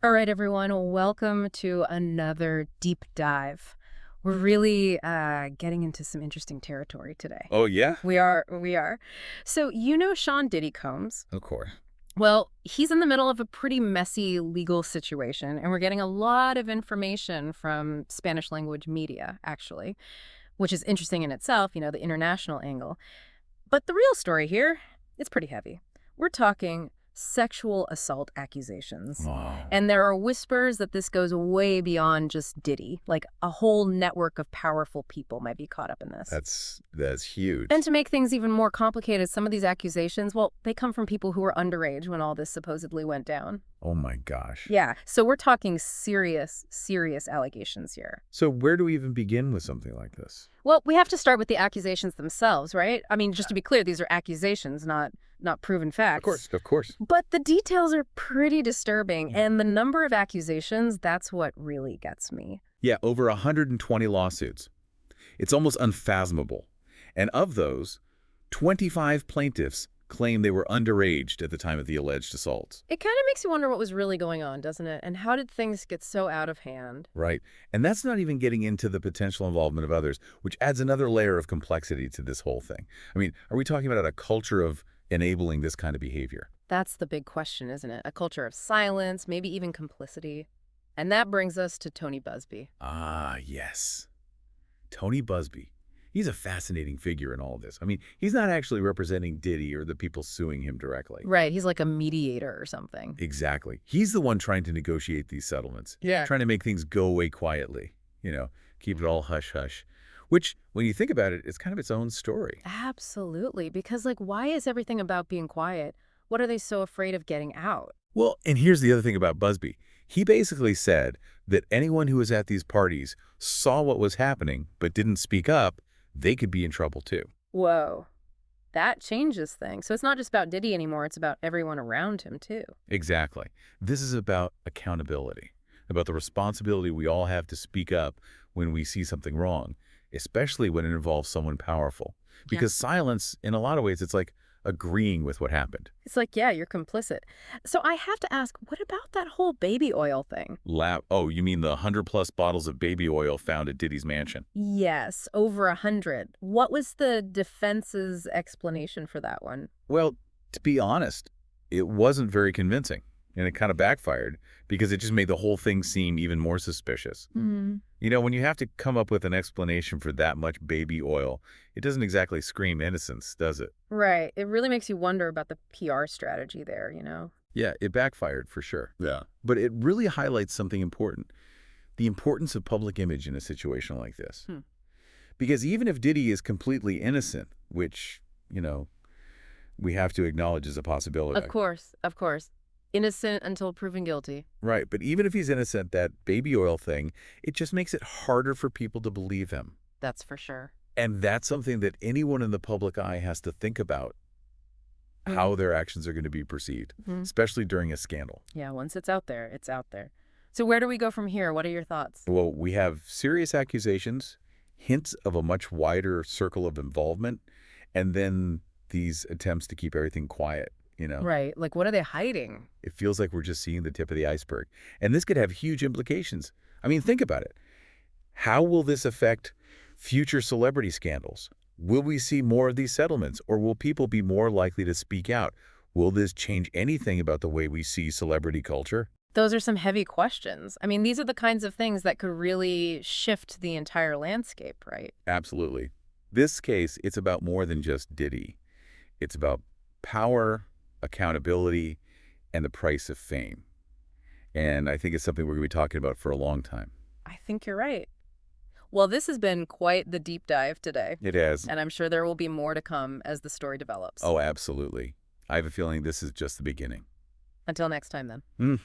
All right, everyone, welcome to another deep dive. We're really getting into some interesting territory today. Oh, yeah? We are. So, you know Sean Diddy Combs? Of course. Well, he's in the middle of a pretty messy legal situation, and we're getting a lot of information from Spanish language media, actually, which is interesting in itself, the international angle. But the real story here, it's pretty heavy. We're talking sexual assault accusations. Wow. And there are whispers that this goes way beyond just Diddy. Like a whole network of powerful people might be caught up in this. That's And huge. to make things even more complicated, some of these accusations, well, they come from people who were underage when all this supposedly went down. Oh my gosh. Yeah, so we're talking serious, serious allegations here. So where do we even begin with something like this? Well, we have to start with the accusations themselves, right? I mean, just to be clear, these are accusations, not proven Of facts. course, of course. But the details are pretty disturbing, and the number of accusations, that's what really gets me. Yeah, over 120 lawsuits. It's almost unfathomable. And of those, 25 plaintiffs claim they were underage at the time of the alleged assaults. It kind of makes you wonder what was really going on, doesn't it? And how did things get so out of hand? Right. And that's not even getting into the potential involvement of others, which adds another layer of complexity to this whole thing. I mean, are we talking about a culture of enabling this kind of behavior? That's the big question, isn't it? A culture of silence, maybe even complicity. And that brings us to Tony Busby. Ah, yes. Tony Busby. He's a fascinating figure in all of this. I mean, he's not actually representing Diddy or the people suing him directly. Right, he's like a mediator or something. Exactly. He's the one trying to negotiate these settlements, Yeah. trying to make things go away quietly, keep it all hush-hush, which, when you think about it, is kind of its own story. Absolutely, because why is everything about being quiet? What are they so afraid of getting out? Well, and here's the other thing about Busby. He basically said that anyone who was at these parties saw what was happening but didn't speak up, they could be in trouble too. Whoa, that changes things. So it's not just about Diddy anymore, it's about everyone around him, too. Exactly. This is about accountability, about the responsibility we all have to speak up when we see something wrong, especially when it involves someone powerful. Yeah. Because silence, in a lot of ways, it's like agreeing with what happened. It's like, yeah, you're complicit. So I have to ask, what about that whole baby oil thing? Oh, you mean the 100-plus bottles of baby oil found at Diddy's mansion? Yes, over 100. What was the defense's explanation for that one? Well, to be honest, it wasn't very convincing, and it kind of backfired because it just made the whole thing seem even more suspicious. Hmm. When you have to come up with an explanation for that much baby oil, it doesn't exactly scream innocence, does it? Right. It really makes you wonder about the PR strategy there. Yeah, it backfired for sure. Yeah. But it really highlights something important, the importance of public image in a situation like this. Hmm. Because even if Diddy is completely innocent, which, we have to acknowledge is a possibility. Of course, of course. Innocent until proven guilty. Right, but even if he's innocent, that baby oil thing, it just makes it harder for people to believe him. That's for sure. And that's something that anyone in the public eye has to think about, how their actions are going to be perceived, Mhm. especially during a scandal. Yeah, once it's out there, it's out there. So where do we go from here? What are your thoughts? Well, we have serious accusations, hints of a much wider circle of involvement, and then these attempts to keep everything quiet. Right. What are they hiding? It feels like we're just seeing the tip of the iceberg. And this could have huge implications. I mean, think about it. How will this affect future celebrity scandals? Will we see more of these settlements, or will people be more likely to speak out? Will this change anything about the way we see celebrity culture? Those are some heavy questions. I mean, these are the kinds of things that could really shift the entire landscape, right? Absolutely. This case, it's about more than just Diddy. It's about power, accountability, and the price of fame. And I think it's something we're going to be talking about for a long time. I think you're right. Well, this has been quite the deep dive today, It has. and I'm sure there will be more to come as the story develops. Oh, absolutely. I have a feeling this is just the beginning. Until next time, then. Mm.